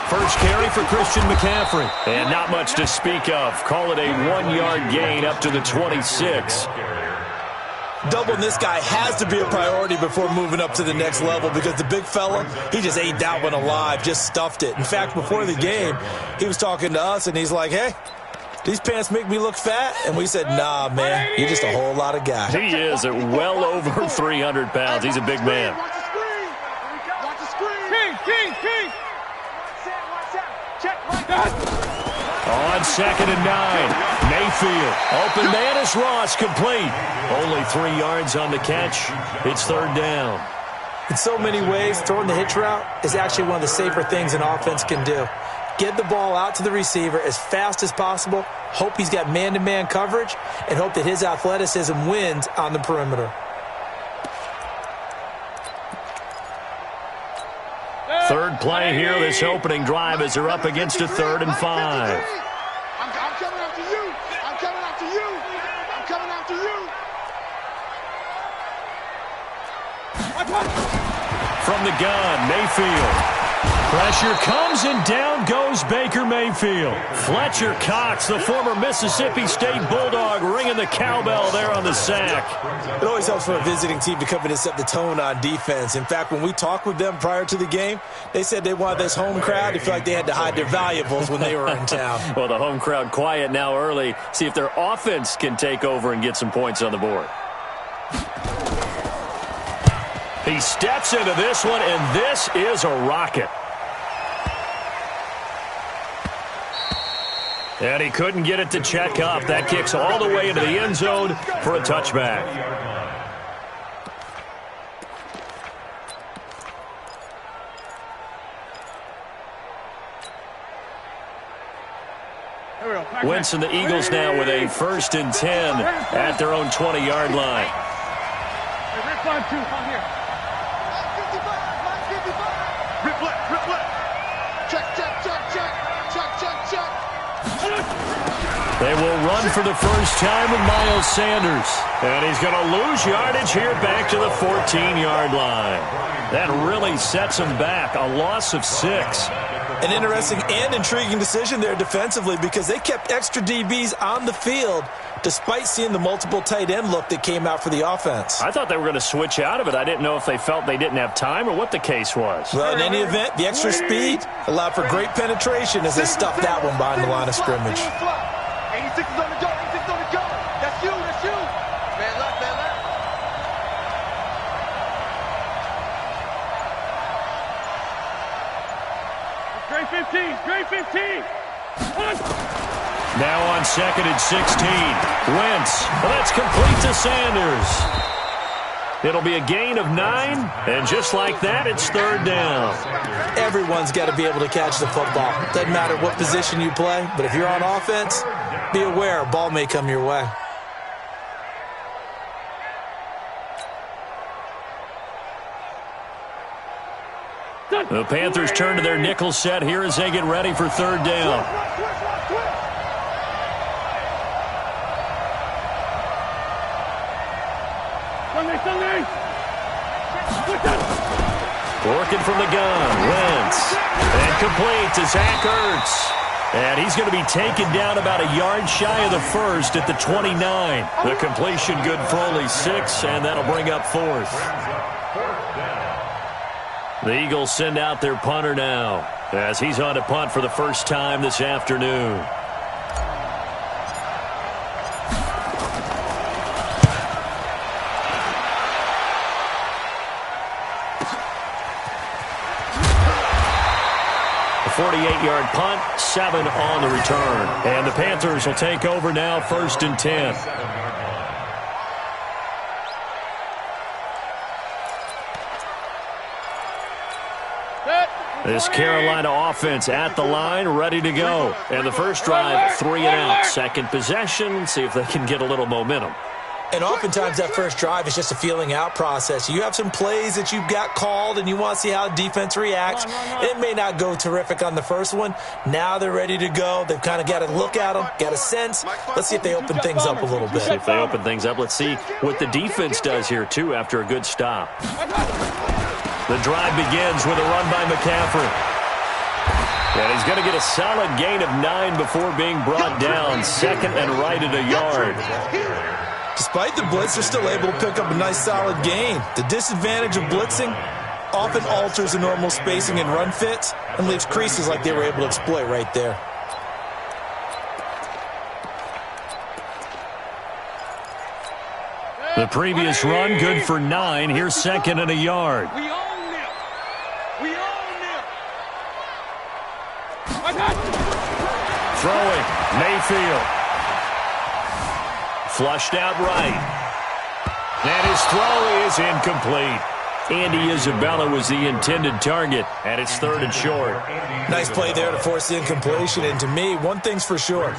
First carry for Christian McCaffrey. And not much to speak of. Call it a 1-yard gain up to the 26. Doubling this guy has to be a priority before moving up to the next level because the big fella, he just ate that one alive, just stuffed it. In fact, before the game, he was talking to us, and he's like, hey, these pants make me look fat? And we said, nah, man, you're just a whole lot of guy. He is at well over 300 pounds. He's a big man. Watch the screen. King. On 2nd and 9. Mayfield. Open man is Ross, complete. Only 3 yards on the catch. It's 3rd down. In so many ways, throwing the hitch route is actually one of the safer things an offense can do. Get the ball out to the receiver as fast as possible, hope he's got man-to-man coverage, and hope that his athleticism wins on the perimeter. Third play here, this opening drive as they're up against a 3rd and 5. I'm coming after you. I'm coming after you. From the gun, Mayfield. Pressure comes, and down goes Baker Mayfield. Fletcher Cox, the former Mississippi State Bulldog, ringing the cowbell there on the sack. It always helps for a visiting team to come in and set the tone on defense. In fact, when we talked with them prior to the game, they said they wanted this home crowd to feel like they had to hide their valuables when they were in town. Well, the home crowd quiet now early. See if their offense can take over and get some points on the board. He steps into this one, and this is a rocket. And he couldn't get it to check up. That kicks all the way into the end zone for a touchback. Wentz and the Eagles now with a 1st and 10 at their own 20-yard line. They will run for the first time with Miles Sanders. And he's going to lose yardage here back to the 14-yard line. That really sets him back. A loss of 6. An interesting and intriguing decision there defensively because they kept extra DBs on the field despite seeing the multiple tight end look that came out for the offense. I thought they were going to switch out of it. I didn't know if they felt they didn't have time or what the case was. Well, in any event, the extra speed allowed for great penetration as they stuffed that one behind the line of scrimmage. 86 is on the go. 86 on the go. That's you. Man left. 15. Now on 2nd and 16. Wentz. Well, that's complete to Sanders. It'll be a gain of 9, and just like that, it's 3rd down. Everyone's got to be able to catch the football. Doesn't matter what position you play, but if you're on offense, be aware a ball may come your way. The Panthers turn to their nickel set here as they get ready for 3rd down. Working from the gun, Wentz. And complete to Zach Ertz. And he's going to be taken down about a yard shy of the 1st at the 29. The completion good for only 6, and that'll bring up 4th. The Eagles send out their punter now as he's on to punt for the first time this afternoon. A 48-yard punt, 7 on the return. And the Panthers will take over now, 1st and 10. This Carolina offense at the line, ready to go. And the first drive, 3 and out. Second possession, see if they can get a little momentum. And oftentimes that first drive is just a feeling out process. You have some plays that you've got called and you want to see how defense reacts. It may not go terrific on the first one. Now they're ready to go. They've kind of got to look at them, got a sense. Let's see if they open things up a little bit. See if they open things up. Let's see what the defense does here, too, after a good stop. The drive begins with a run by McCaffrey. And he's going to get a solid gain of 9 before being brought down. Second and right at a yard. Despite the blitz, they're still able to pick up a nice solid gain. The disadvantage of blitzing often alters the normal spacing and run fits and leaves creases like they were able to exploit right there. The previous run, good for 9. Here's second and a yard. We own them. We own them. Throwing, Mayfield. Flushed out right. And his throw is incomplete. Andy Isabella was the intended target, and it's third and short. Nice play there to force the incompletion. And to me, one thing's for sure.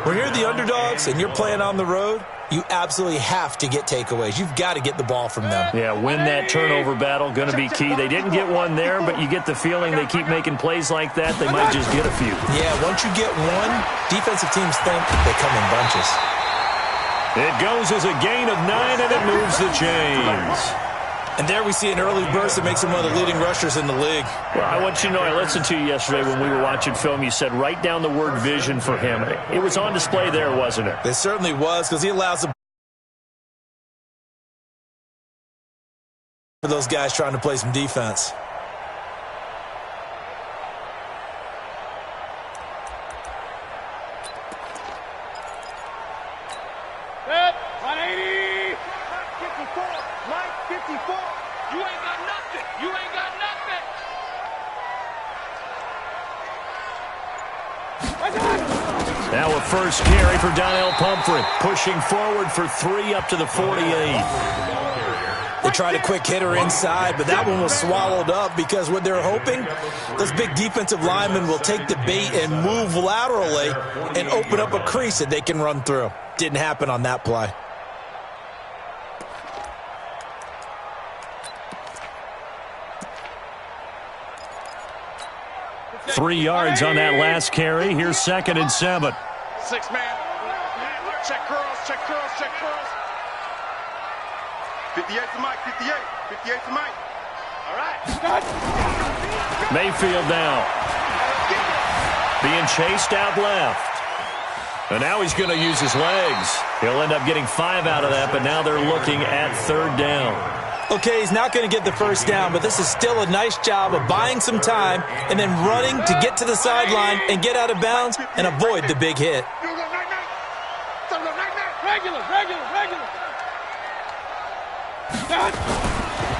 When you're the underdogs and you're playing on the road, you absolutely have to get takeaways. You've got to get the ball from them. Yeah, win that turnover battle, going to be key. They didn't get one there, but you get the feeling they keep making plays like that, they might just get a few. Yeah, once you get one, defensive teams think they come in bunches. It goes as a gain of 9, and it moves the chains. And there we see an early burst that makes him one of the leading rushers in the league. Well, I want you to know, I listened to you yesterday when we were watching film. You said write down the word vision for him. It was on display there, wasn't it? It certainly was, because he allows for those guys trying to play some defense. Set. 180. 54. Mike 54. You ain't got nothing. You ain't got nothing. Now a first carry for Donnell Pumphrey. Pushing forward for 3 up to the 48. They tried a quick hitter inside, but that one was swallowed up because what they're hoping, those big defensive linemen will take the bait and move laterally and open up a crease that they can run through. Didn't happen on that play. Three yards on that last carry. Here's second and 7. 6-man. Check curls, check curls, check curls. 58 to Mike, 58. 58 to Mike. All right. Mayfield now. Being chased out left. And now he's going to use his legs. He'll end up getting 5 out of that, but now they're looking at third down. Okay, he's not going to get the first down, but this is still a nice job of buying some time and then running to get to the sideline and get out of bounds and avoid the big hit. Regular.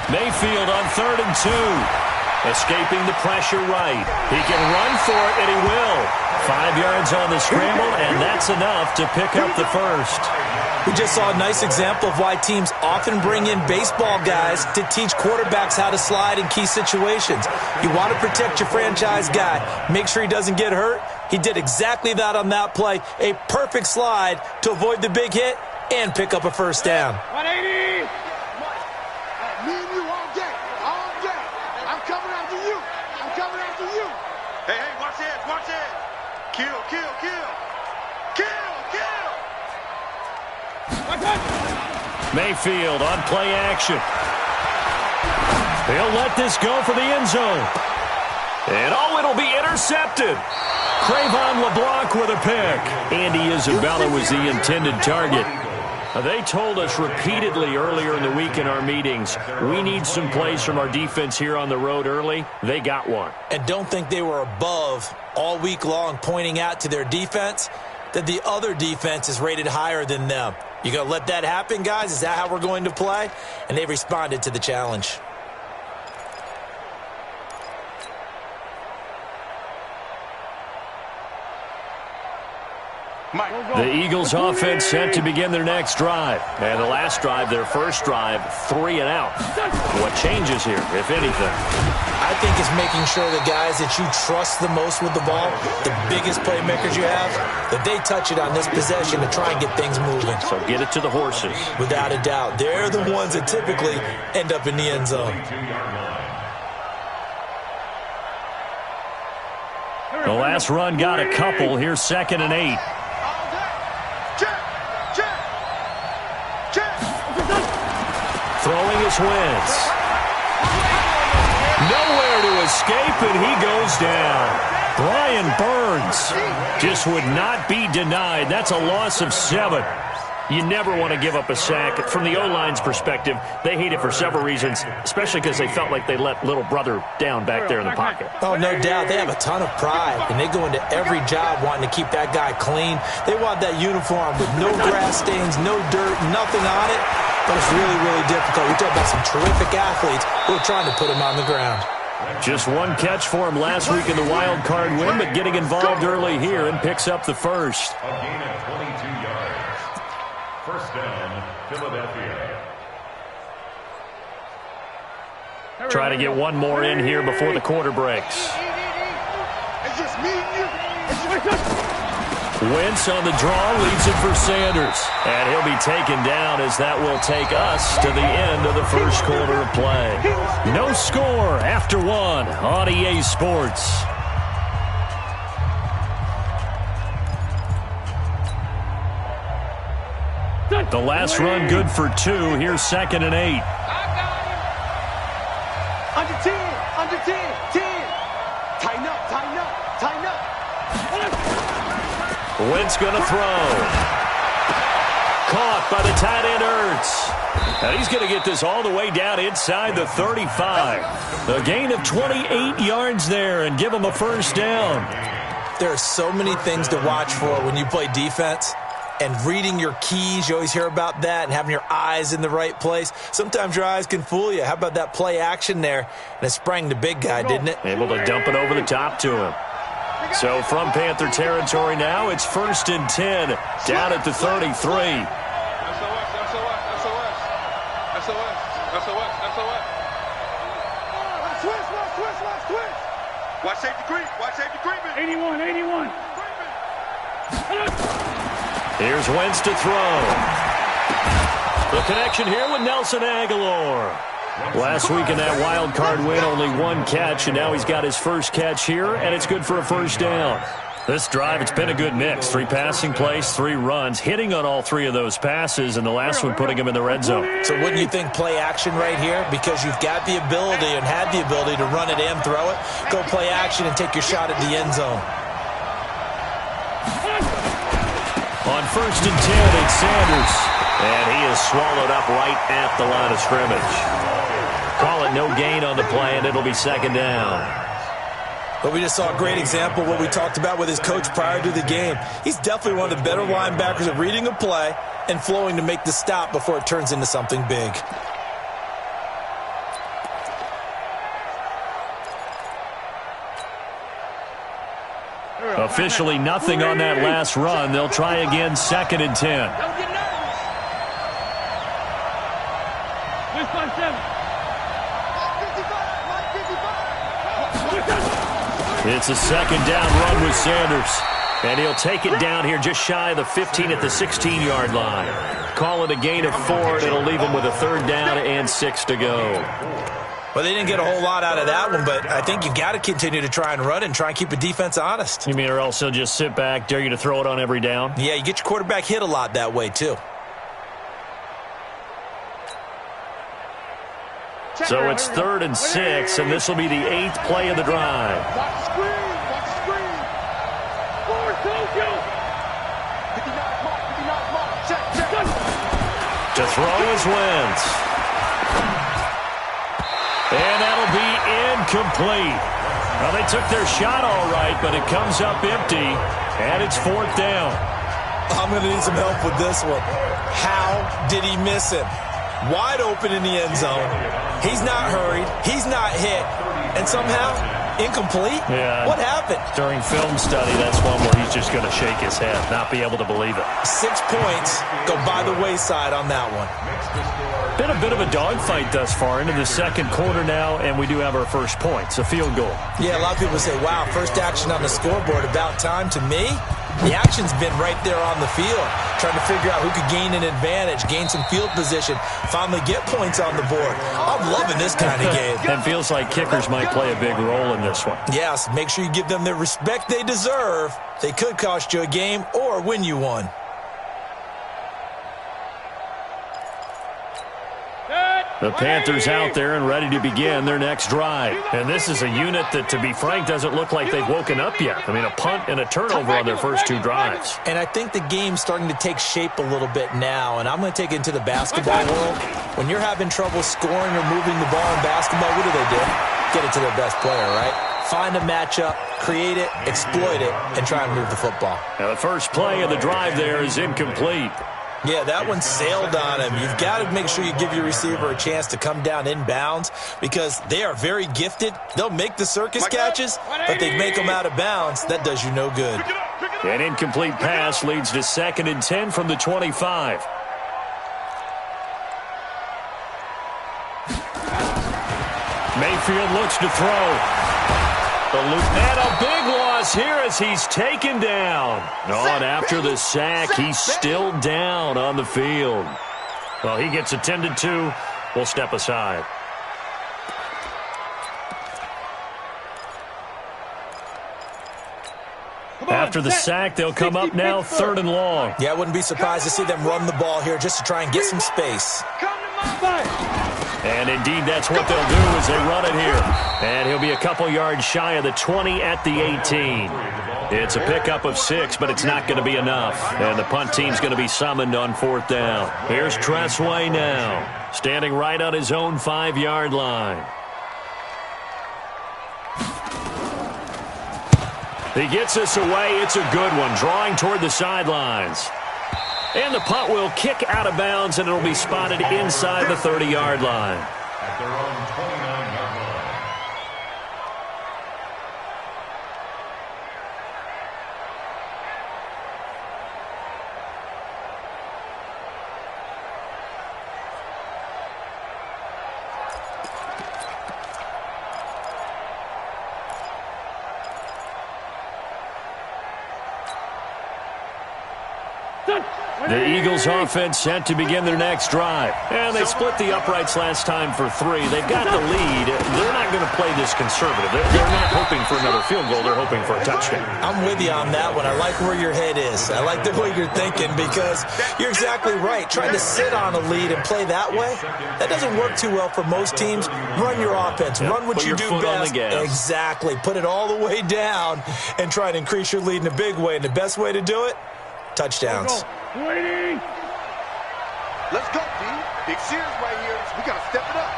Mayfield on 3rd and 2. Escaping the pressure right. He can run for it, and he will. 5 yards on the scramble, and that's enough to pick up the first. We just saw a nice example of why teams often bring in baseball guys to teach quarterbacks how to slide in key situations. You want to protect your franchise guy. Make sure he doesn't get hurt. He did exactly that on that play. A perfect slide to avoid the big hit and pick up a first down. 180. Me and you all day. All day. I'm coming after you. I'm coming after you. Hey, watch it, watch it. Kill. Mayfield on play action. He'll let this go for the end zone. And it'll be intercepted. Crayvon LeBlanc with a pick. Andy Isabella was the intended target. They told us repeatedly earlier in the week in our meetings, we need some plays from our defense here on the road early. They got one. And don't think they were above all week long pointing out to their defense that the other defense is rated higher than them. You going to let that happen, guys? Is that how we're going to play? And they responded to the challenge. The Eagles offense set to begin their next drive. And the last drive, their first drive, 3 and out. What changes here, if anything? I think it's making sure the guys that you trust the most with the ball, the biggest playmakers you have, that they touch it on this possession to try and get things moving. So get it to the horses. Without a doubt. They're the ones that typically end up in the end zone. The last run got a couple. Here's 2nd and 8. Throwing his Wentz. Nowhere to escape, and he goes down. Brian Burns just would not be denied. That's a loss of 7. You never want to give up a sack. From the O-line's perspective, they hate it for several reasons, especially because they felt like they let little brother down back there in the pocket. Oh, no doubt. They have a ton of pride, and they go into every job wanting to keep that guy clean. They want that uniform with no grass stains, no dirt, nothing on it. But it's really, really difficult. We talk about some terrific athletes who are trying to put him on the ground. Just one catch for him last week in the wild card win, but getting involved early here and picks up the first. A gain of 22 yards. First down, Philadelphia. Try to get one more in here before the quarter breaks. It's just me and you. Wentz on the draw, leaves it for Sanders. And he'll be taken down as that will take us to the end of the first quarter of play. No score after 1 on EA Sports. The last run good for 2. Here's 2nd and 8. Under 10, under 10, 10. Tighten up, tighten up, tighten up. Wentz going to throw. Caught by the tight end Ertz. And he's going to get this all the way down inside the 35. A gain of 28 yards there and give him a first down. There are so many things to watch for when you play defense. And reading your keys, you always hear about that, and having your eyes in the right place. Sometimes your eyes can fool you. How about that play action there? And it sprang the big guy, didn't it? Able to dump it over the top to him. So from Panther territory now, it's 1st and 10, down at the 33. SOS. Watch safety creep. Watch safety creeping. 81. Here's Wentz to throw. The connection here with Nelson Aguilar. Last week in that wild card win, only 1 catch, and now he's got his first catch here, and it's good for a first down. This drive, it's been a good mix. 3 passing plays, 3 runs, hitting on all 3 of those passes, and the last one putting him in the red zone. So wouldn't you think play action right here? Because you've got the ability and had the ability to run it and throw it. Go play action and take your shot at the end zone. On 1st and 10, it's Sanders. And he is swallowed up right at the line of scrimmage. Call it no gain on the play, and it'll be 2nd down. But we just saw a great example of what we talked about with his coach prior to the game. He's definitely one of the better linebackers at reading a play and flowing to make the stop before it turns into something big. Officially nothing on that last run. They'll try again, 2nd and 10. It's a 2nd down run with Sanders. And he'll take it down here just shy of the 15 at the 16-yard line. Call it a gain of 4, and it'll leave him with a 3rd down and 6 to go. Well, they didn't get a whole lot out of that one, but I think you got to continue to try and run and try and keep the defense honest. You mean or else he'll just sit back, dare you to throw it on every down? Yeah, you get your quarterback hit a lot that way, too. So it's 3rd and 6, and this will be the 8th play of the drive. Watch the screen, watch the screen. Forward, Tokyo. 59 mark, check. To throw is Wentz. And that'll be incomplete. Well, they took their shot all right, but it comes up empty, and it's 4th down. I'm going to need some help with this one. How did he miss him? Wide open in the end zone. He's not hurried. He's not hit. And somehow Incomplete? Yeah. What happened? During film study, that's one where he's just going to shake his head, not be able to believe it. 6 points go by the wayside on that one. Been a bit of a dogfight thus far into the second quarter now, and we do have our first points, a field goal. Yeah, a lot of people say, wow, first action on the scoreboard, about time. To me, the action's been right there on the field, trying to figure out who could gain an advantage, gain some field position, finally get points on the board. I'm loving this kind of game. And feels like kickers might play a big role in this one. Yes, make sure you give them the respect they deserve. They could cost you a game or win you one. The Panthers out there and ready to begin their next drive. And this is a unit that, to be frank, doesn't look like they've woken up yet. I mean, a punt and a turnover on their first 2 drives. And I think the game's starting to take shape a little bit now, and I'm going to take it into the basketball world. When you're having trouble scoring or moving the ball in basketball, what do? Get it to their best player, right? Find a matchup, create it, exploit it, and try and move the football. Now, the first play of the drive there is incomplete. Yeah, that one sailed on him. You've got to make sure you give your receiver a chance to come down inbounds because they are very gifted. They'll make the circus catches, but they make them out of bounds. That does you no good. An incomplete pass leads to 2nd and 10 from the 25. Mayfield looks to throw. And a big loss here as he's taken down. And after the sack, he's still down on the field. Well, he gets attended to. We'll step aside. After the sack, they'll come up now 3rd and long. Yeah, I wouldn't be surprised to see them run the ball here just to try and get some space. And indeed, that's what they'll do as they run it here. And he'll be a couple yards shy of the 20 at the 18. It's a pickup of 6, but it's not going to be enough. And the punt team's going to be summoned on 4th down. Here's Tressway now, standing right on his own 5-yard line. He gets this away. It's a good one, drawing toward the sidelines. And the punt will kick out of bounds, and it'll be spotted inside the 30-yard line. At their own 29-yard line. The Eagles offense set to begin their next drive. And they split the uprights last time for 3. They've got the lead. They're not going to play this conservative. They're not hoping for another field goal. They're hoping for a touchdown. I'm with you on that one. I like where your head is. I like the way you're thinking because you're exactly right. Trying to sit on a lead and play that way, that doesn't work too well for most teams. Run your offense. Run what you do best. Exactly. Put it all the way down and try to increase your lead in a big way. And the best way to do it, touchdowns. Let's go, D. Big series right here. So we got to step it up.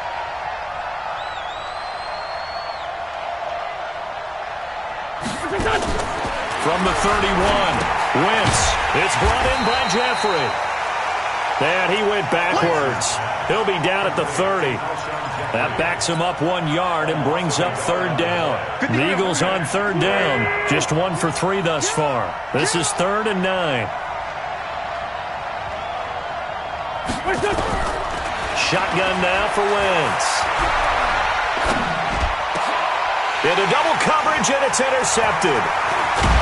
From the 31, Wentz. It's brought in by Jeffrey. And he went backwards. He'll be down at the 30. That backs him up 1 yard and brings up 3rd down. The Eagles on 3rd down. Just 1 for 3 thus far. This is 3rd and 9. Shotgun now for Wentz. Into double coverage, and it's intercepted.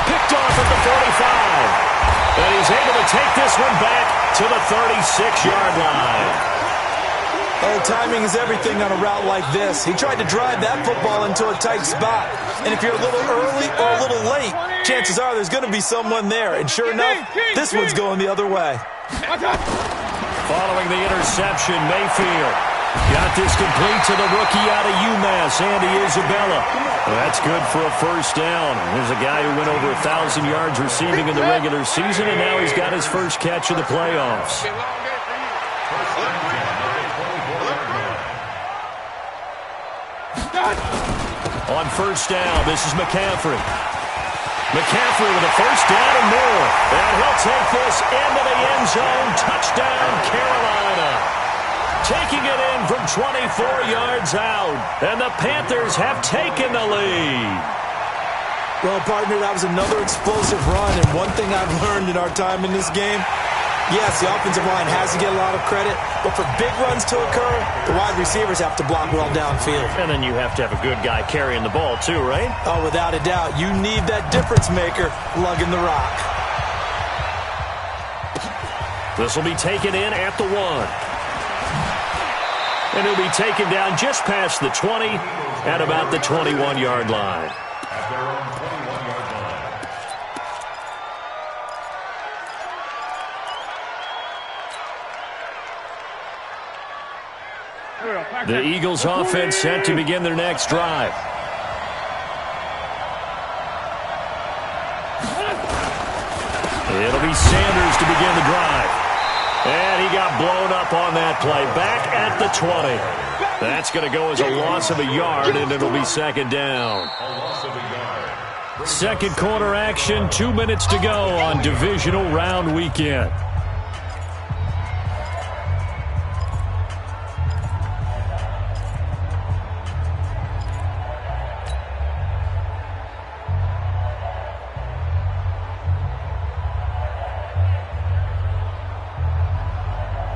Picked off at the 45. And he's able to take this one back to the 36-yard line. Oh, timing is everything on a route like this. He tried to drive that football into a tight spot. And if you're a little early or a little late, chances are there's going to be someone there. And sure enough, this one's going the other way. Following the interception, Mayfield got this complete to the rookie out of UMass, Andy Isabella. Well, that's good for a first down. There's a guy who went over 1,000 yards receiving in the regular season, and now he's got his first catch of the playoffs. On first down, this is McCaffrey. McCaffrey with a first down and more. And he'll take this into the end zone. Touchdown, Carolina. taking it in from 24 yards out. And the Panthers have taken the lead. Well, partner, that was another explosive run. And one thing I've learned in our time in this game, yes, the offensive line has to get a lot of credit, but for big runs to occur, the wide receivers have to block well downfield. And then you have to have a good guy carrying the ball too, right? Oh, without a doubt. You need that difference maker lugging the rock. This will be taken in at the 1. And he'll be taken down just past the 20 at about the 21-yard line. At their own 21-yard line. The Eagles offense set to begin their next drive. It'll be Sanders to begin the drive. And he got blown up on that play. Back at the 20. That's going to go as a loss of a yard, and it'll be second down. A loss of a yard. Second quarter action, 2 minutes to go on divisional round weekend.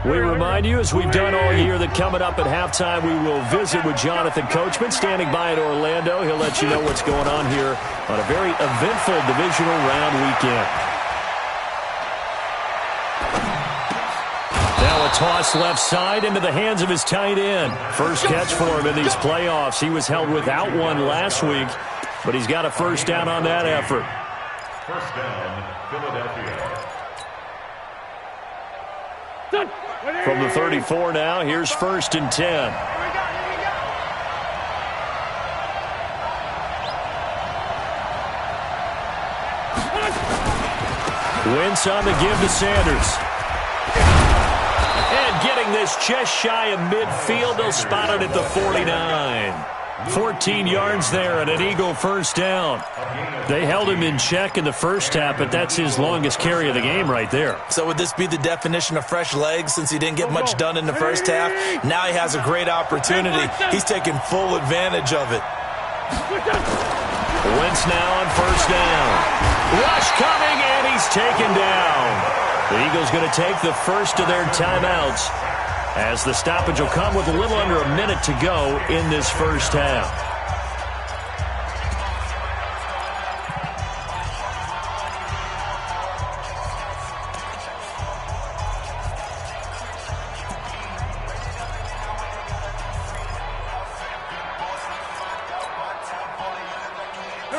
We remind you, as we've done all year, that coming up at halftime, we will visit with Jonathan Coachman, standing by at Orlando. He'll let you know what's going on here on a very eventful divisional round weekend. Now a toss left side into the hands of his tight end. First catch for him in these playoffs. He was held without one last week, but he's got a first down on that effort. First down, Philadelphia. From the 34 now, here's 1st and 10. Wentz on the give to Sanders. And getting this just shy of midfield, they'll spot it at the 49. 14 yards there and an Eagle first down. They held him in check in the first half, but that's his longest carry of the game right there. So would this be the definition of fresh legs since he didn't get much done in the first half? Now he has a great opportunity. He's taking full advantage of it. Wentz now on first down. Rush coming, and he's taken down. The Eagles going to take the first of their timeouts, as the stoppage will come with a little under a minute to go in this first half.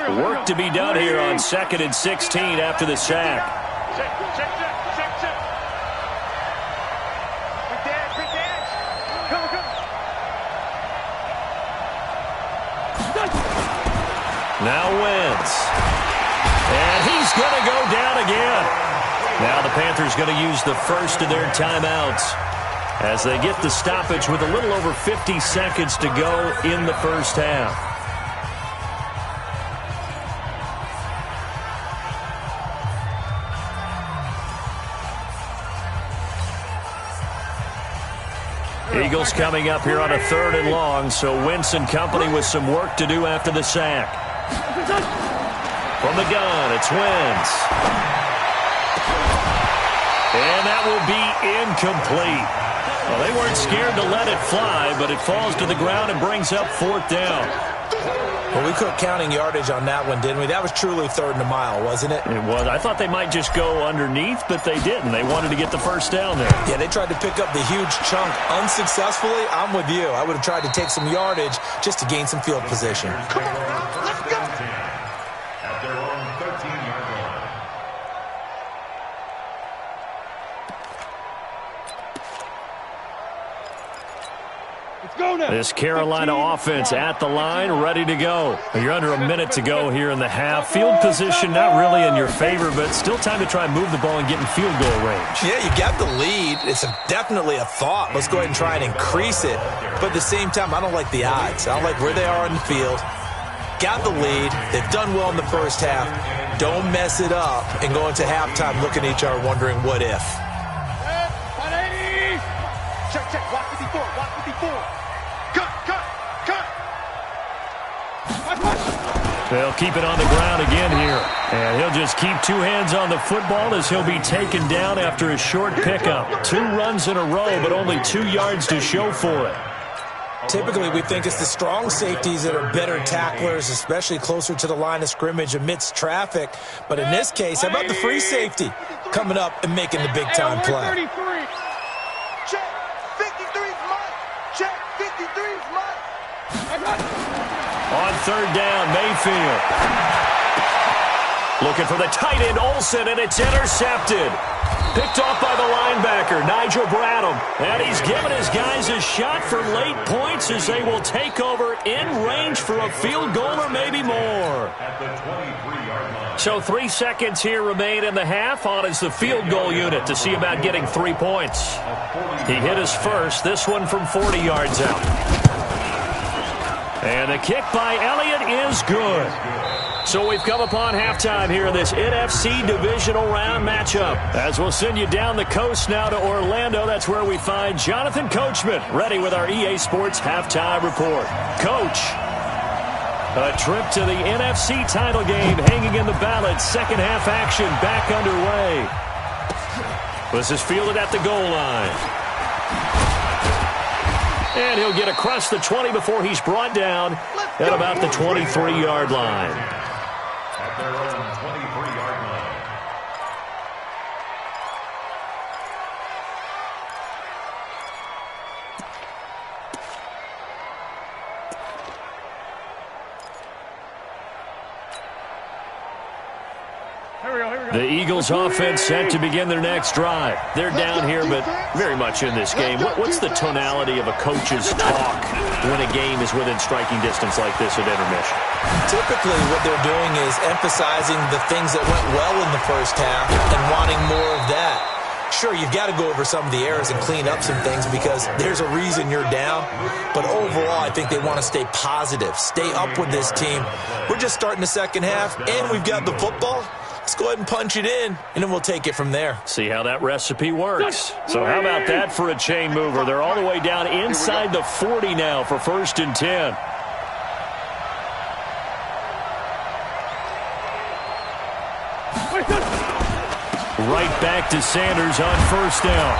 Work to be done here on 2nd and 16 after the sack. Check. Quick dance. Come. Now Wentz. And he's going to go down again. Now the Panthers going to use the first of their timeouts as they get the stoppage with a little over 50 seconds to go in the first half. Eagles coming up here on a 3rd and long, so Wentz and company with some work to do after the sack. From the gun, it's Wentz. And that will be incomplete. Well, they weren't scared to let it fly, but it falls to the ground and brings up 4th down. Well, we quit counting yardage on that one, didn't we? That was truly 3rd and a mile, wasn't it? It was. I thought they might just go underneath, but they didn't. They wanted to get the first down there. Yeah, they tried to pick up the huge chunk unsuccessfully. I'm with you. I would have tried to take some yardage just to gain some field position. Come on, let's go. At their own 13-yard line. Let's go now. This Carolina offense at the line, ready to go. You're under a minute to go here in the half. Field position not really in your favor, but still time to try and move the ball and get in field goal range. Yeah, you got the lead. It's definitely a thought. Let's go ahead and try and increase it. But at the same time, I don't like the odds. I don't like where they are on the field. Got the lead. They've done well in the first half. Don't mess it up and go into halftime looking at each other wondering what if. Check, check. Watch 54. Watch 54. Cut, cut, cut. They'll keep it on the ground again here. And he'll just keep two hands on the football as he'll be taken down after a short pickup. 2 runs in a row, but only 2 yards to show for it. Typically, we think it's the strong safeties that are better tacklers, especially closer to the line of scrimmage amidst traffic. But in this case, how about the free safety coming up and making the big-time play? Check. 53's mine. Check. 53's mine. On third down, Mayfield. Looking for the tight end, Olsen, and it's intercepted. Picked off by the linebacker, Nigel Bradham. And he's given his guys a shot for late points as they will take over in range for a field goal or maybe more. At the 23-yard line. So 3 seconds here remain in the half. On is the field goal unit to see about getting 3 points. He hit his first, this one from 40 yards out. And the kick by Elliott is good. So we've come upon halftime here in this NFC Divisional Round matchup. As we'll send you down the coast now to Orlando, that's where we find Jonathan Coachman, ready with our EA Sports Halftime Report. Coach, a trip to the NFC title game hanging in the balance. Second half action back underway. This is fielded at the goal line. And he'll get across the 20 before he's brought down at about the 23-yard line. At their own 23-yard line. The Eagles offense set to begin their next drive. They're down here, but very much in this game. What's the tonality of a coach's talk when a game is within striking distance like this at intermission? Typically, what they're doing is emphasizing the things that went well in the first half and wanting more of that. Sure, you've got to go over some of the errors and clean up some things because there's a reason you're down. But overall, I think they want to stay positive, stay up with this team. We're just starting the second half, and we've got the football. Let's go ahead and punch it in, and then we'll take it from there. See how that recipe works. So how about that for a chain mover? They're all the way down inside the 40 now for 1st and 10. Right back to Sanders on 1st down.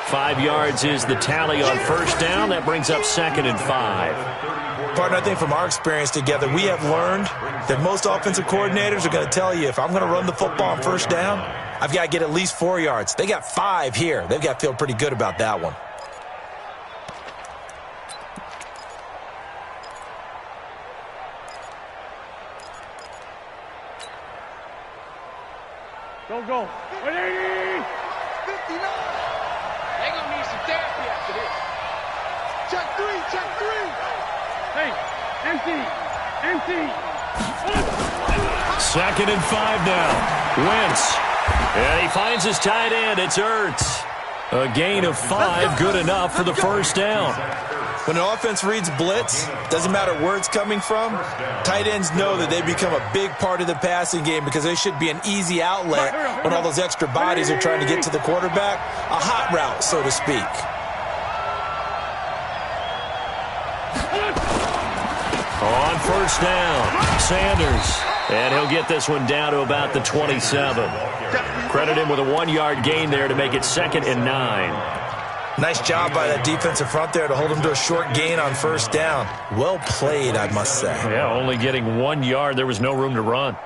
5 yards is the tally on 1st down. That brings up 2nd and 5. Partner, I think from our experience together, we have learned that most offensive coordinators are going to tell you, if I'm going to run the football on 1st down, I've got to get at least 4 yards. They got 5 here. They've got to feel pretty good about that one. Don't go. 180. 59. They gonna need some therapy after this. Check 3, check 3. Hey, empty, empty. 2nd and 5 now. Wentz. And he finds his tight end. It's Ertz. A gain of 5, good enough for the 1st down. When an offense reads blitz, doesn't matter where it's coming from, tight ends know that they become a big part of the passing game because they should be an easy outlet when all those extra bodies are trying to get to the quarterback. A hot route, so to speak. On 1st down, Sanders. And he'll get this one down to about the 27. Credit him with a 1-yard gain there to make it 2nd and 9. Nice job by that defensive front there to hold him to a short gain on 1st down. Well played, I must say. Yeah, only getting 1 yard. There was no room to run.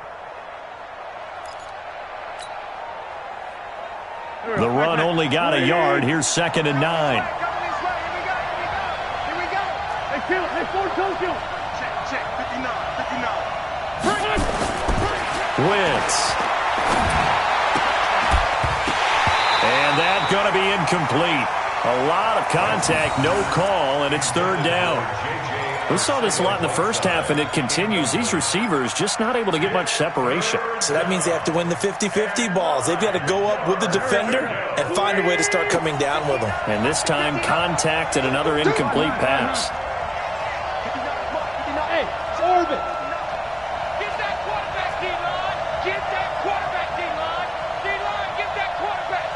The run only got a yard. Here's 2nd and 9. Here we go. Hey, kill. Hey, forward, kill. Check, 59, 59. Wentz. And that's going to be incomplete. A lot of contact, no call, and it's 3rd down. We saw this a lot in the first half, and it continues. These receivers just not able to get much separation. So that means they have to win the 50-50 balls. They've got to go up with the defender and find a way to start coming down with them. And this time, contact and another incomplete pass. Hey, Orbit. Get that quarterback, D-line. Get that quarterback, D-line. D-line, get that quarterback.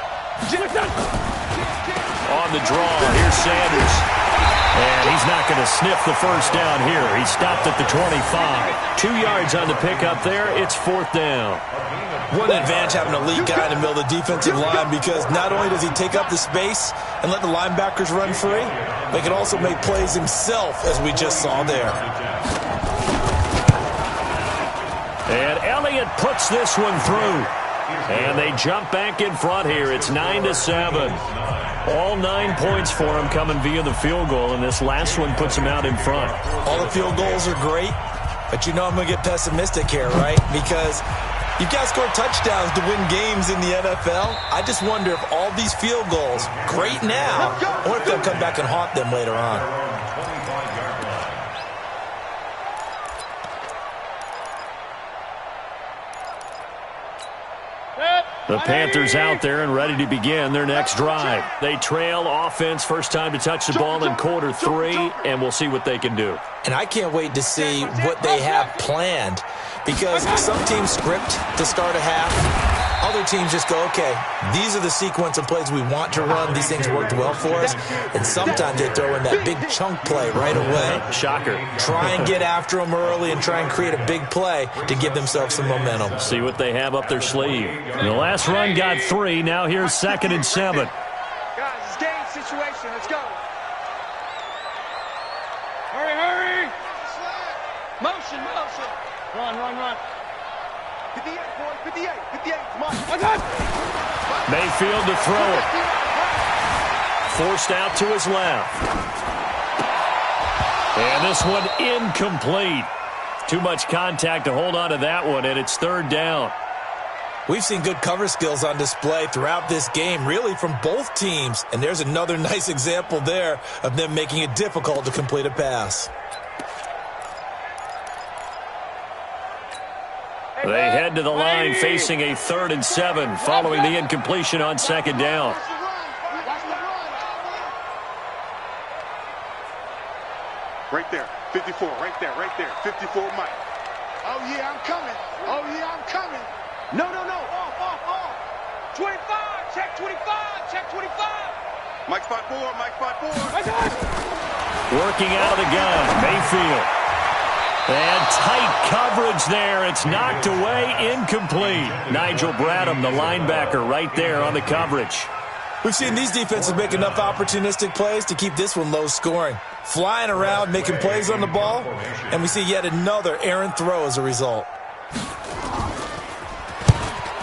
on the draw. Here's Sanders. And he's not going to sniff the first down here. He stopped at the 25. 2 yards on the pickup there. It's 4th down. What an advantage having an elite guy in the middle of the defensive line, because not only does he take up the space and let the linebackers run free, but he can also make plays himself, as we just saw there. And Elliott puts this one through. And they jump back in front here. It's 9-7. All 9 points for him coming via the field goal, and this last one puts him out in front. All the field goals are great, but you know I'm going to get pessimistic here, right? Because you've got to score touchdowns to win games in the NFL. I just wonder if all these field goals, great now, or if they'll come back and haunt them later on. The Panthers out there and ready to begin their next drive. They trail offense, first time to touch the ball in quarter 3, and we'll see what they can do. And I can't wait to see what they have planned, because some teams script to start a half. Other teams just go, okay, these are the sequence of plays we want to run. These things worked well for us. And sometimes they throw in that big chunk play right away. Shocker. Try and get after them early and try and create a big play to give themselves some momentum. See what they have up their sleeve. The last run got 3. Now here's 2nd and 7. Guys, it's game situation. Let's go. Hurry, hurry. Motion, motion. Run. 58, boy, 58. Come on. Mayfield to throw it. Forced out to his left. And this one incomplete. Too much contact to hold on to that one, and it's 3rd down. We've seen good cover skills on display throughout this game, really from both teams. And there's another nice example there of them making it difficult to complete a pass. They head to the line facing a 3rd and 7 following the incompletion on 2nd down. Right there, 54, right there, 54, Mike. Oh, yeah, I'm coming. No. Off. 25, check 25. Mike spot 4. Working out of the gun, Mayfield. And tight coverage there. It's knocked away, incomplete. Nigel Bradham, the linebacker, right there on the coverage. We've seen these defenses make enough opportunistic plays to keep this one low scoring. Flying around, making plays on the ball, and we see yet another errant throw as a result.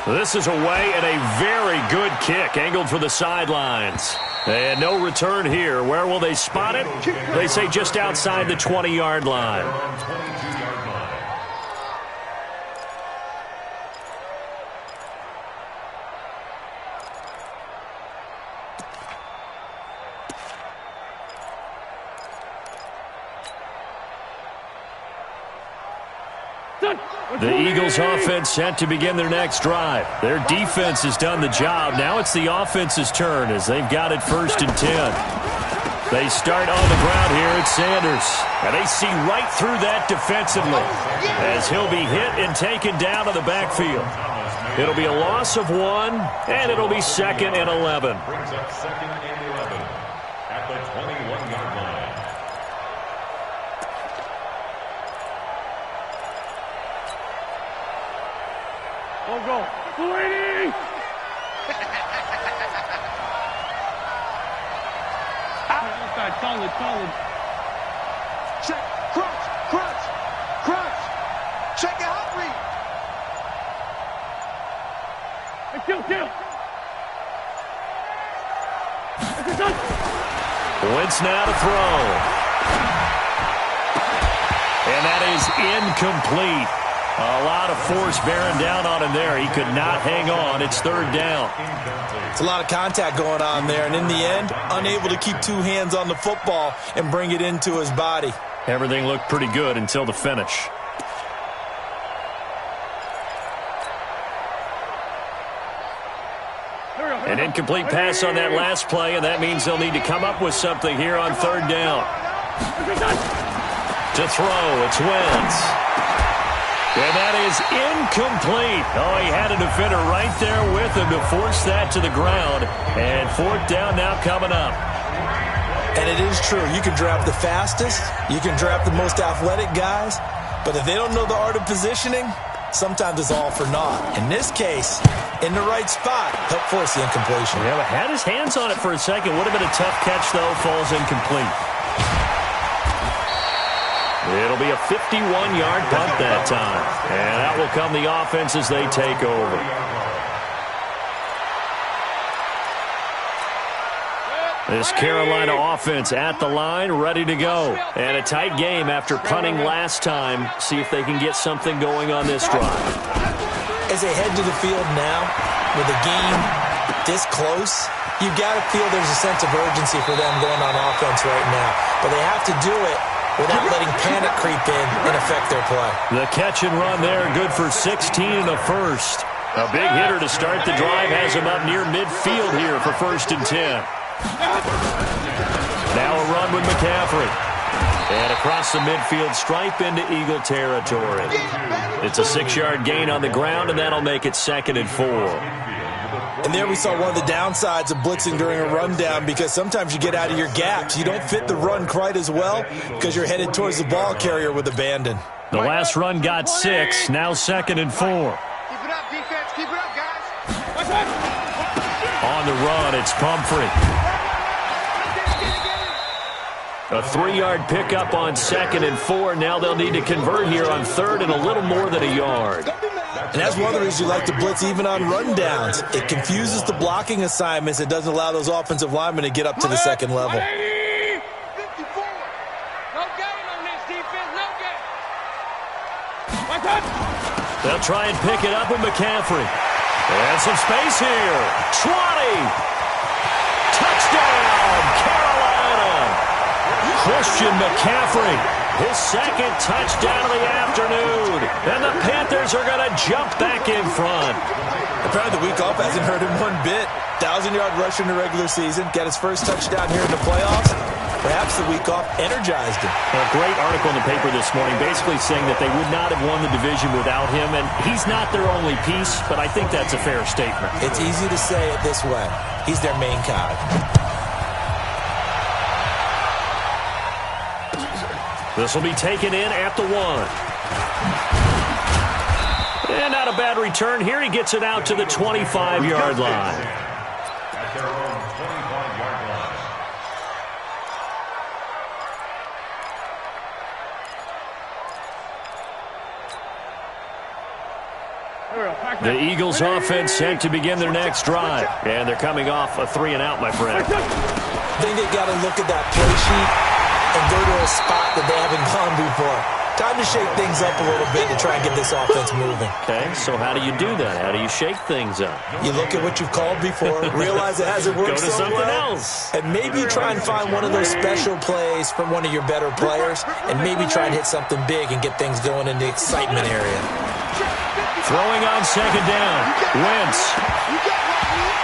This is away and a very good kick, angled for the sidelines. And no return here. Where will they spot it? They say just outside the 20-yard line. The Eagles offense set to begin their next drive. Their defense has done the job. Now it's the offense's turn as they've got it 1st and 10. They start on the ground here at Sanders. And they see right through that defensively as he'll be hit and taken down to the backfield. It'll be a loss of 1, and it'll be 2nd and 11. Brings up 2nd and 11 at the 21-yard line. Go. 280. Outside, solid. Check, crunch. Check it out, read. Hey, kill. Wentz now to throw. And that is incomplete. A lot of force bearing down on him there. He could not hang on. It's 3rd down. It's a lot of contact going on there, and in the end, unable to keep 2 hands on the football and bring it into his body. Everything looked pretty good until the finish. An incomplete pass on that last play, and that means they'll need to come up with something here on 3rd down. To throw, it's Wentz. And that is incomplete. Oh, he had a defender right there with him to force that to the ground. And fourth down now coming up. And it is true. You can draft the fastest. You can draft the most athletic guys. But if they don't know the art of positioning, sometimes it's all for naught. In this case, in the right spot, help force the incompletion. Yeah, but had his hands on it for a second. Would have been a tough catch, though. Falls incomplete. It'll be a 51-yard punt that time. And out will come the offense as they take over. This Carolina offense at the line, ready to go. And a tight game after punting last time. See if they can get something going on this drive. As they head to the field now, with the game this close, you've got to feel there's a sense of urgency for them going on offense right now. But they have to do it without letting panic creep in and affect their play. The catch and run there, good for 16 and a first. A big hitter to start the drive has him up near midfield here for 1st and 10. Now a run with McCaffrey. And across the midfield stripe into Eagle territory. It's a 6-yard gain on the ground, and that'll make it 2nd and 4. And there we saw one of the downsides of blitzing during a rundown, because sometimes you get out of your gaps. You don't fit the run quite as well because you're headed towards the ball carrier with abandon. The last run got 6, now 2nd and 4. Keep it up, defense. Keep it up, guys. On the run, it's Pumphrey. A 3-yard pickup on 2nd and 4. Now they'll need to convert here on 3rd and a little more than a yard. And that's one of the reasons you like to blitz even on rundowns. It confuses the blocking assignments. It doesn't allow those offensive linemen to get up to the second level. 54. No gain on this defense. No gain. They'll try and pick it up with McCaffrey. And some space here. 20. Touchdown, Carolina. Christian McCaffrey, his 2nd touchdown of the afternoon. And the Panthers are going to jump back in front. Apparently the week off hasn't hurt him one bit. 1,000-yard rush in the regular season. Got his first touchdown here in the playoffs. Perhaps the week off energized him. A great article in the paper this morning basically saying that they would not have won the division without him. And he's not their only piece, but I think that's a fair statement. It's easy to say it this way. He's their main cog. This will be taken in at the 1. And not a bad return here. He gets it out to the 25-yard line. At their own 25-yard line. The Eagles offense set to begin their next drive. And they're coming off a 3-and-out, my friend. I think they got to look at that play sheet and go to a spot that they haven't gone before. Time to shake things up a little bit to try and get this offense moving. Okay, so how do you do that? How do you shake things up? You look at what you've called before, realize it hasn't worked Go to so something well, else. and maybe try and find one of those special plays from one of your better players, and maybe try and hit something big and get things going in the excitement area. Throwing on 2nd down. Wentz.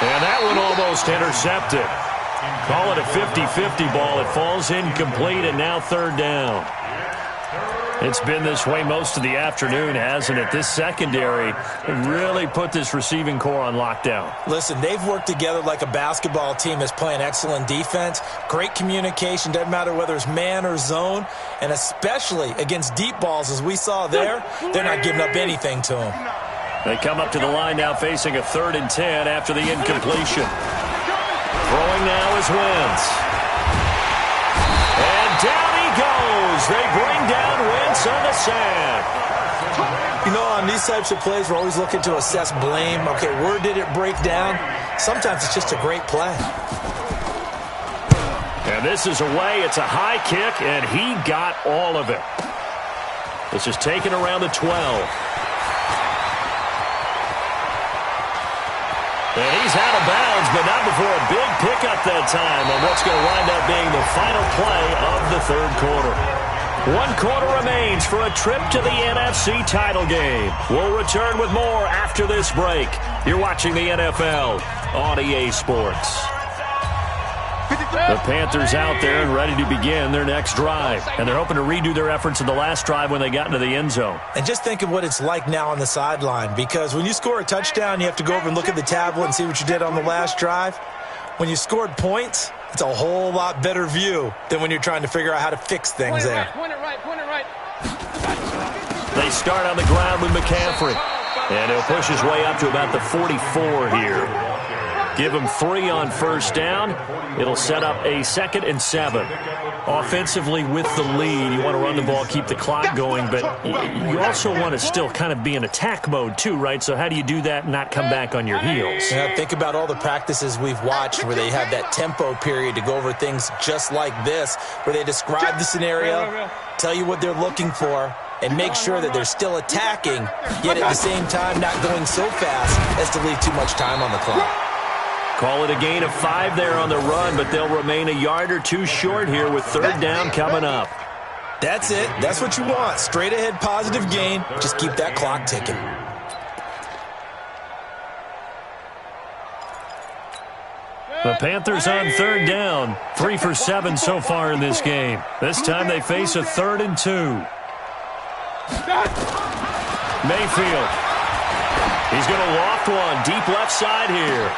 And that one almost intercepted. Call it a 50-50 ball. It falls incomplete, and now 3rd down. It's been this way most of the afternoon, hasn't it? This secondary really put this receiving core on lockdown. Listen, they've worked together like a basketball team that's playing excellent defense. Great communication, doesn't matter whether it's man or zone, and especially against deep balls, as we saw there, they're not giving up anything to them. They come up to the line now facing a 3rd and 10 after the incompletion. Throwing now is Wentz. And down he goes. They bring down Wentz on the sack. You know, on these types of plays, we're always looking to assess blame. Okay, where did it break down? Sometimes it's just a great play. And this is away. It's a high kick, and he got all of it. This is taken around the 12. And he's out of bounds, but not before a big pickup that time on what's going to wind up being the final play of the 3rd quarter. 1 quarter remains for a trip to the NFC title game. We'll return with more after this break. You're watching the NFL on EA Sports. The Panthers out there and ready to begin their next drive. And they're hoping to redo their efforts in the last drive when they got into the end zone. And just think of what it's like now on the sideline, because when you score a touchdown, you have to go over and look at the tablet and see what you did on the last drive. When you scored points, it's a whole lot better view than when you're trying to figure out how to fix things there. Point it right. They start on the ground with McCaffrey. And he'll push his way up to about the 44 here. Give him 3 on first down. It'll set up a 2nd and 7. Offensively with the lead, you want to run the ball, keep the clock going, but you also want to still kind of be in attack mode too, right? So how do you do that and not come back on your heels? Yeah, think about all the practices we've watched where they have that tempo period to go over things just like this, where they describe the scenario, tell you what they're looking for, and make sure that they're still attacking, yet at the same time not going so fast as to leave too much time on the clock. Call it a gain of 5 there on the run, but they'll remain a yard or 2 short here with 3rd down coming up. That's it. That's what you want. Straight ahead positive gain. Just keep that clock ticking. The Panthers on 3rd down. 3 for 7 so far in this game. This time they face a 3rd and 2. Mayfield. He's going to loft one deep left side here.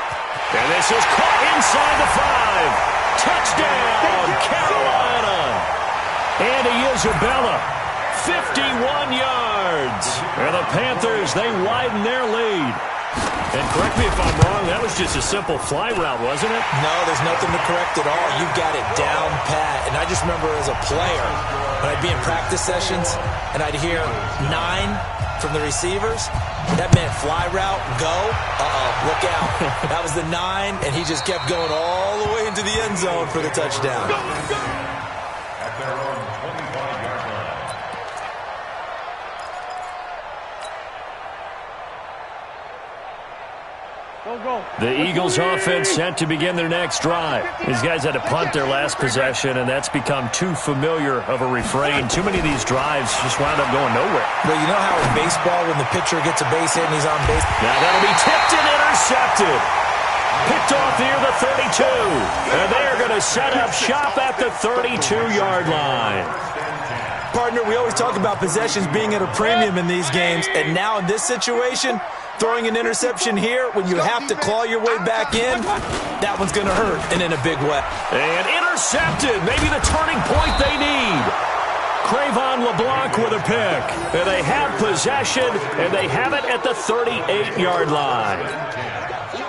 And this is caught inside the 5. Touchdown, Carolina. Andy Isabella, 51 yards. And the Panthers, they widen their lead. And correct me if I'm wrong, that was just a simple fly route, wasn't it? No, there's nothing to correct at all. You've got it down pat. And I just remember as a player, when I'd be in practice sessions, and I'd hear 9 from the receivers, that meant fly route, go, look out. That was the 9, and he just kept going all the way into the end zone for the touchdown. At their own 25-yard line. The Eagles offense set to begin their next drive. These guys had to punt their last possession, and that's become too familiar of a refrain. Too many of these drives just wound up going nowhere. Well, you know how in baseball when the pitcher gets a base hit and he's on base? Now that'll be tipped and intercepted. Picked off near the 32. And they're going to set up shop at the 32-yard line. Partner, we always talk about possessions being at a premium in these games, and now in this situation, throwing an interception here when you have to claw your way back in, that one's going to hurt, and in a big way. And intercepted, maybe the turning point they need. Cravon LeBlanc with a pick. And they have possession, and they have it at the 38-yard line.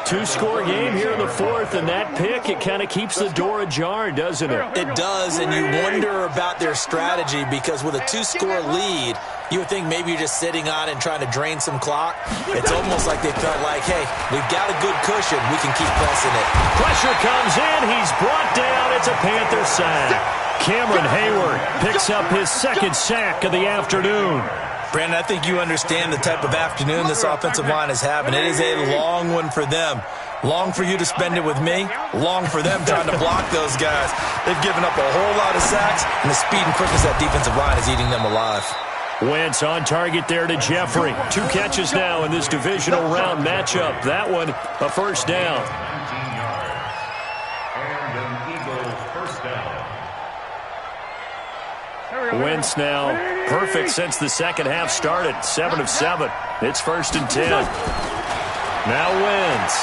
2-score game here in the 4th, and that pick, it kind of keeps the door ajar, doesn't it? It does, and you wonder about their strategy, because with a 2-score lead, you would think maybe you're just sitting on it and trying to drain some clock. It's almost like they felt like, hey, we've got a good cushion. We can keep pressing it. Pressure comes in. He's brought down. It's a Panther sack. Cameron Hayward picks up his 2nd sack of the afternoon. Brandon, I think you understand the type of afternoon this offensive line is having. It is a long one for them. Long for you to spend it with me. Long for them trying to block those guys. They've given up a whole lot of sacks, and the speed and quickness of that defensive line is eating them alive. Wentz on target there to Jeffrey. 2 catches now in this divisional round matchup. That one, a first down. 19 yards. And an Eagle first down. Wentz now perfect since the second half started. 7 of 7. It's 1st and 10. Now Wentz.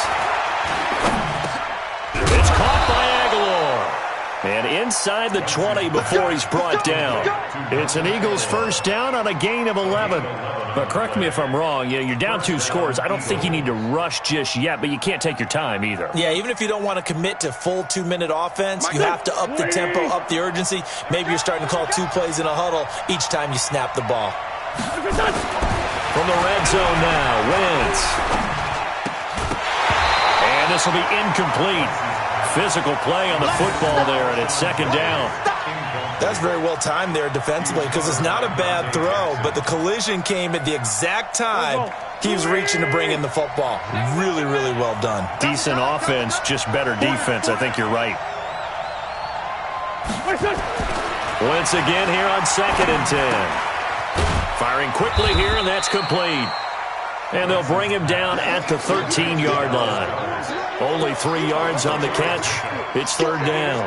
It's caught by Aguilar. And inside the 20 before he's brought down. It's an Eagles first down on a gain of 11. But correct me if I'm wrong, you're down 2 scores. I don't think you need to rush just yet, but you can't take your time either. Yeah, even if you don't want to commit to full 2-minute offense, you have to up the tempo, up the urgency. Maybe you're starting to call 2 plays in a huddle each time you snap the ball. From the red zone now, Wentz. And this will be incomplete. Physical play on the football there, and it's 2nd down. That's very well timed there defensively, because it's not a bad throw, but the collision came at the exact time he was reaching to bring in the football. Really, really well done. Decent offense, just better defense. I think you're right. Once again here on 2nd and 10. Firing quickly here, and that's complete. And they'll bring him down at the 13-yard line. Only 3 yards on the catch. It's third down.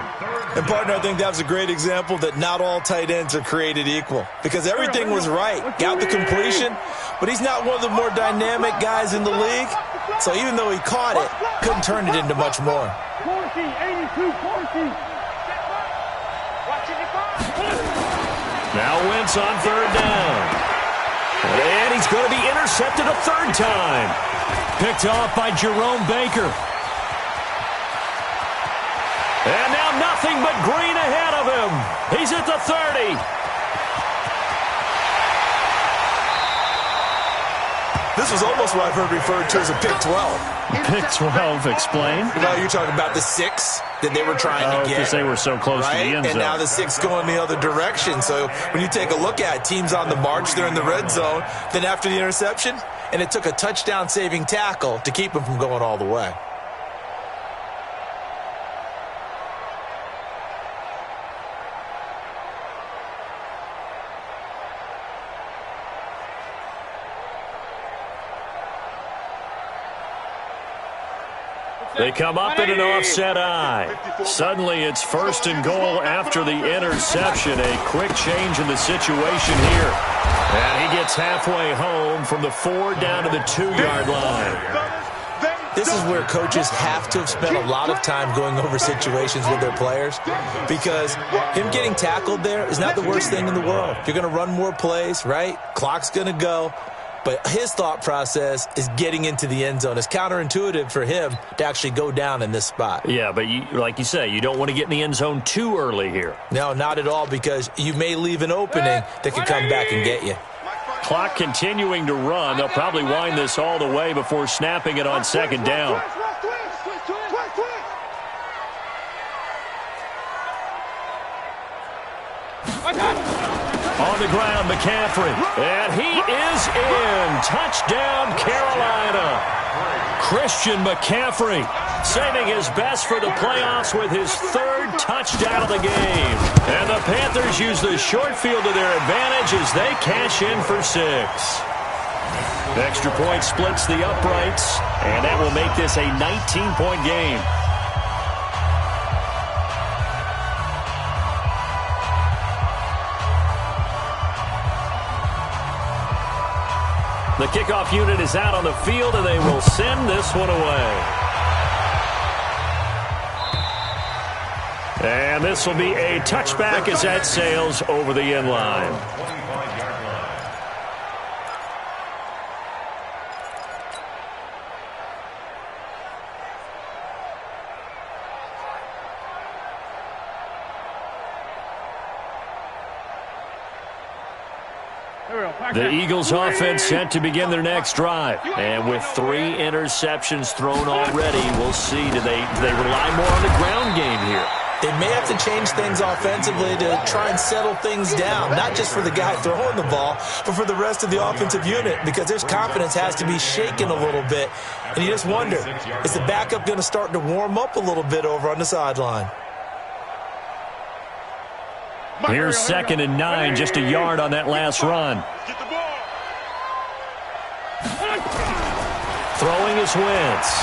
And, partner, I think that was a great example that not all tight ends are created equal. Because everything was right. Got the completion, but he's not one of the more dynamic guys in the league. So even though he caught it, couldn't turn it into much more. Now Wentz on third down. And he's going to be intercepted a third time. Picked off by Jerome Baker. And now nothing but green ahead of him. He's at the 30. This was almost what I've heard referred to as a pick 12. Pick 12, explain. No, you're talking about the 6 that they were trying to get. Because they were so close to the end zone. And now the 6 going the other direction. So when you take a look at teams on the march, they're in the red zone. Then after the interception, and it took a touchdown-saving tackle to keep them from going all the way. They come up in an offset eye. Suddenly it's first and goal after the interception. A quick change in the situation here. And he gets halfway home from the 4 down to the 2-yard line. This is where coaches have to have spent a lot of time going over situations with their players, because him getting tackled there is not the worst thing in the world. You're going to run more plays, right? Clock's going to go. But his thought process is getting into the end zone. It's counterintuitive for him to actually go down in this spot. Yeah, but like you say, you don't want to get in the end zone too early here. No, not at all, because you may leave an opening that could come back and get you. Clock continuing to run. They'll probably wind this all the way before snapping it on second down. On the ground, McCaffrey. And he is in. Touchdown, Carolina. Christian McCaffrey saving his best for the playoffs with his 3rd touchdown of the game. And the Panthers use the short field to their advantage as they cash in for 6. Extra point splits the uprights, and that will make this a 19-point game. The kickoff unit is out on the field, and they will send this one away. And this will be a touchback as that sails over the end line. The Eagles offense set to begin their next drive. And with 3 interceptions thrown already, we'll see. Do they rely more on the ground game here? They may have to change things offensively to try and settle things down, not just for the guy throwing the ball, but for the rest of the offensive unit, because their confidence has to be shaken a little bit. And you just wonder, is the backup going to start to warm up a little bit over on the sideline? Here's 2nd and 9, just a yard on that last run. Throwing his Wentz.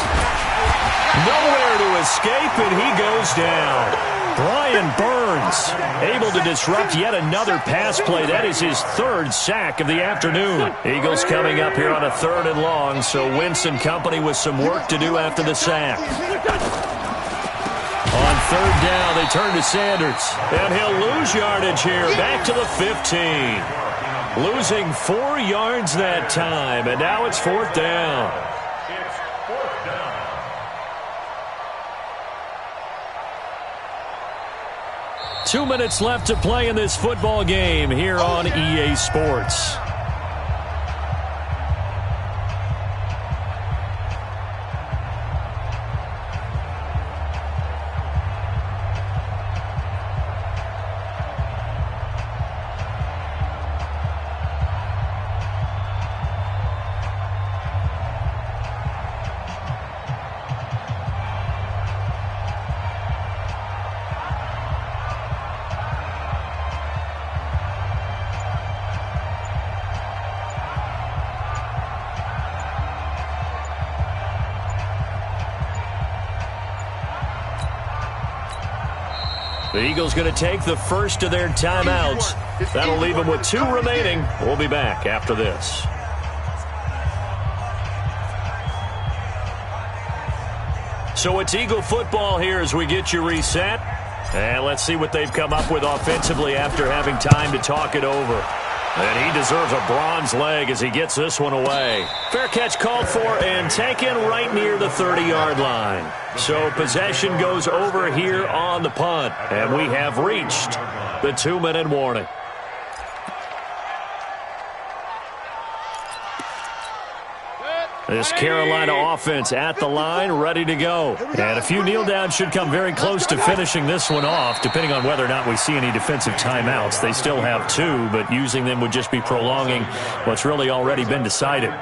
Nowhere to escape, and he goes down. Brian Burns able to disrupt yet another pass play. That is his 3rd sack of the afternoon. Eagles coming up here on a 3rd and long, so Wentz and company with some work to do after the sack. On 3rd down, they turn to Sanders, and he'll lose yardage here, back to the 15. Losing 4 yards that time, and now it's 4th down. 2 minutes left to play in this football game here on EA Sports. The Eagles going to take the first of their timeouts. That'll leave them with 2 remaining. We'll be back after this. So it's Eagle football here as we get you reset. And let's see what they've come up with offensively after having time to talk it over. And he deserves a bronze leg as he gets this one away. Fair catch called for and taken right near the 30-yard line. So possession goes over here on the punt. And we have reached the 2-minute warning. This Carolina offense at the line, ready to go. And a few kneel downs should come very close to finishing this one off, depending on whether or not we see any defensive timeouts. They still have 2, but using them would just be prolonging what's really already been decided. At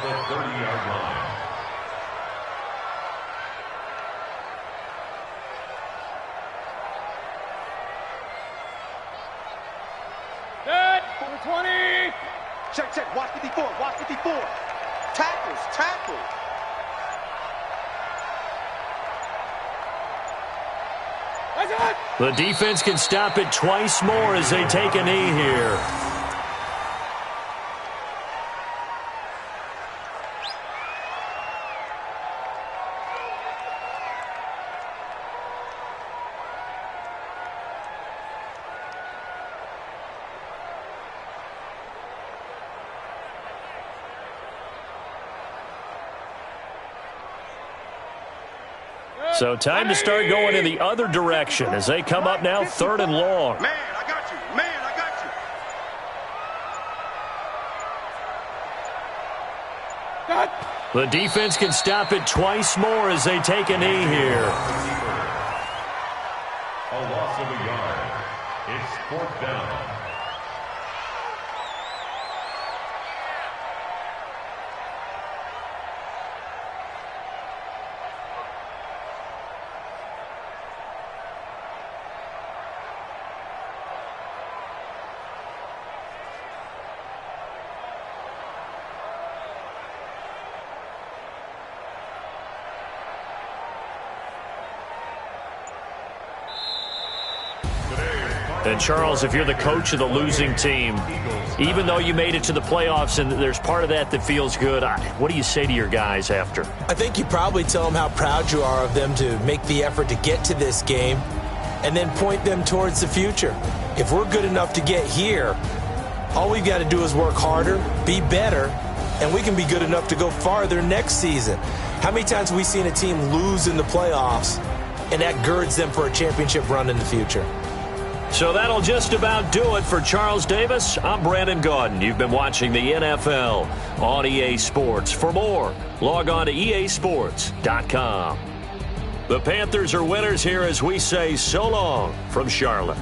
the 30-yard line. Set. Over 20. Check. Watch 54. Watch 54. Tackles. That's it. The defense can stop it twice more as they take a knee here. So time to start going in the other direction as they come up now 3rd and long. Man, I got you. The defense can stop it twice more as they take a knee here. A loss of a yard. It's 4th down. And, Charles, if you're the coach of the losing team, even though you made it to the playoffs and there's part of that that feels good, what do you say to your guys after? I think you probably tell them how proud you are of them to make the effort to get to this game and then point them towards the future. If we're good enough to get here, all we've got to do is work harder, be better, and we can be good enough to go farther next season. How many times have we seen a team lose in the playoffs, and that girds them for a championship run in the future? So that'll just about do it for Charles Davis. I'm Brandon Gaudin. You've been watching the NFL on EA Sports. For more, log on to easports.com. The Panthers are winners here as we say so long from Charlotte.